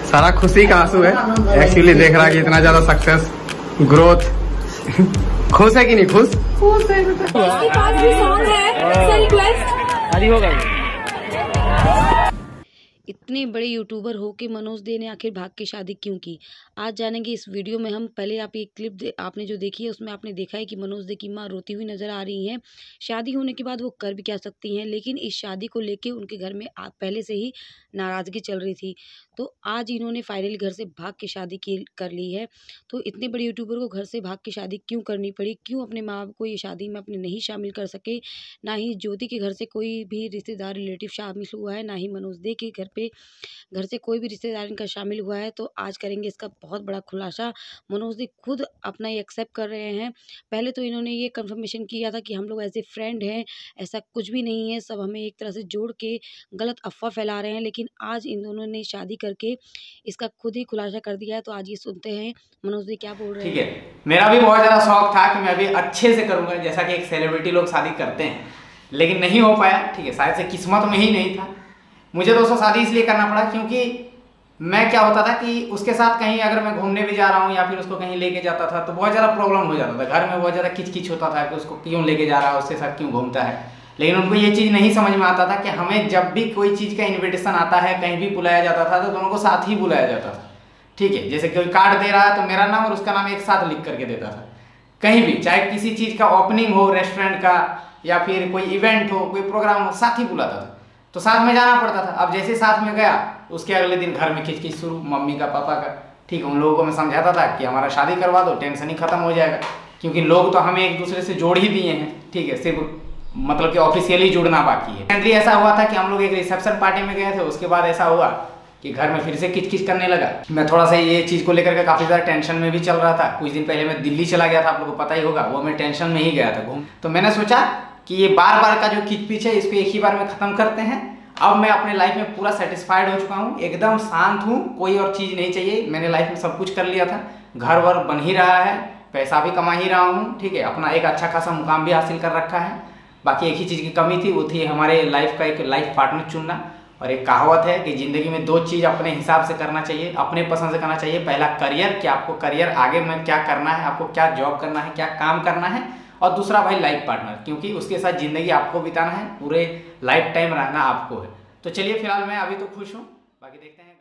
सारा खुशी का आंसू है। एक्चुअली देख रहा है कि इतना ज्यादा सक्सेस ग्रोथ। खुश है कि नहीं खुश? खुश है। इतने बड़े यूट्यूबर हो के मनोज दे ने आखिर भाग की शादी क्यों की, आज जानेंगे इस वीडियो में हम। पहले आप एक क्लिप आपने जो देखी है उसमें आपने देखा है कि मनोज दे की माँ रोती हुई नजर आ रही हैं। शादी होने के बाद वो कर भी क्या सकती हैं, लेकिन इस शादी को लेके उनके घर में पहले से ही नाराज़गी चल रही थी। तो आज इन्होंने फाइनली घर से भाग की शादी कर ली है। तो इतने बड़े यूट्यूबर को घर से भाग की शादी क्यों करनी पड़ी, क्यों अपने माँ बाप को ये शादी में अपने नहीं शामिल कर सके। ना ही ज्योति के घर से कोई भी रिश्तेदार रिलेटिव शामिल हुआ है, ना ही मनोज दे के घर से कोई भी रिश्तेदार इनका शामिल हुआ है। तो आज करेंगे इसका बहुत बड़ा खुलासा। मनोज दे खुद अपना ये एक्सेप्ट कर रहे हैं। पहले तो इन्होंने ये कंफर्मेशन किया था कि हम लोग एज ए फ्रेंड हैं, ऐसा कुछ भी नहीं है, सब हमें एक तरह से जोड़ के गलत अफवाह फैला रहे हैं। लेकिन आज इन दोनों ने शादी करके इसका खुद ही खुलासा कर दिया है। तो आज ये सुनते हैं मनोज दे क्या बोल रहे हैं। ठीक है, मेरा भी बहुत ज़्यादा शौक था कि मैं अभी अच्छे से करूँगा जैसा कि एक सेलिब्रिटी लोग शादी करते हैं, लेकिन नहीं हो पाया। ठीक है, शायद से किस्मत में ही नहीं था। मुझे दोस्तों शादी इसलिए करना पड़ा क्योंकि मैं क्या होता था कि उसके साथ कहीं अगर मैं घूमने भी जा रहा हूँ या फिर उसको कहीं लेके जाता था तो बहुत ज़्यादा प्रॉब्लम हो जाता था। घर में बहुत ज़्यादा किच होता था कि उसको क्यों लेके जा रहा है, उसके साथ क्यों घूमता है। लेकिन उनको ये चीज़ नहीं समझ में आता था कि हमें जब भी कोई चीज़ का इन्विटेशन आता है, कहीं भी बुलाया जाता था, तो दोनों को साथ ही बुलाया जाता था। ठीक है, जैसे कोई कार्ड दे रहा है तो मेरा नाम और उसका नाम एक साथ लिख करके देता था। कहीं भी, चाहे किसी चीज़ का ओपनिंग हो रेस्टोरेंट का या फिर कोई इवेंट हो, कोई प्रोग्राम हो, साथ ही बुलाता था। तो साथ में जाना पड़ता था। अब जैसे साथ में गया उसके अगले दिन घर में खिचखिच शुरू, मम्मी का पापा का। ठीक है, उन लोगों को मैं समझाता था कि हमारा शादी करवा दो, टेंशन ही खत्म हो जाएगा। क्योंकि लोग तो हमें एक दूसरे से जोड़ ही दिए हैं। ठीक है, सिर्फ मतलब कि ऑफिशियली जुड़ना बाकी है। सेकेंडली ऐसा हुआ था कि हम लोग एक रिसेप्शन पार्टी में गए थे। उसके बाद ऐसा हुआ कि घर में फिर से किचकिच करने लगा। मैं थोड़ा सा ये चीज़ को लेकर के काफ़ी ज़्यादा टेंशन में भी चल रहा था। कुछ दिन पहले मैं दिल्ली चला गया था, आप लोगों को पता ही होगा। वो मैं टेंशन में ही गया था घूम। तो मैंने सोचा कि ये बार बार का जो किचपिच है इसको एक ही बार में ख़त्म करते हैं। अब मैं अपने लाइफ में पूरा सेटिस्फाइड हो चुका हूँ, एकदम शांत हूँ, कोई और चीज़ नहीं चाहिए। मैंने लाइफ में सब कुछ कर लिया था, घर वर बन ही रहा है, पैसा भी कमा ही रहा हूँ। ठीक है, अपना एक अच्छा खासा मुकाम भी हासिल कर रखा है। बाकी एक ही चीज़ की कमी थी, वो थी हमारे लाइफ का एक लाइफ पार्टनर चुनना। और एक कहावत है कि ज़िंदगी में दो चीज़ अपने हिसाब से करना चाहिए, अपने पसंद से करना चाहिए। पहला करियर, कि आपको करियर आगे में क्या करना है, आपको क्या जॉब करना है, क्या काम करना है। और दूसरा भाई लाइफ पार्टनर, क्योंकि उसके साथ ज़िंदगी आपको बिताना है, पूरे लाइफ टाइम रहना आपको है। तो चलिए फिलहाल मैं अभी तो खुश हूँ, बाकी देखते हैं।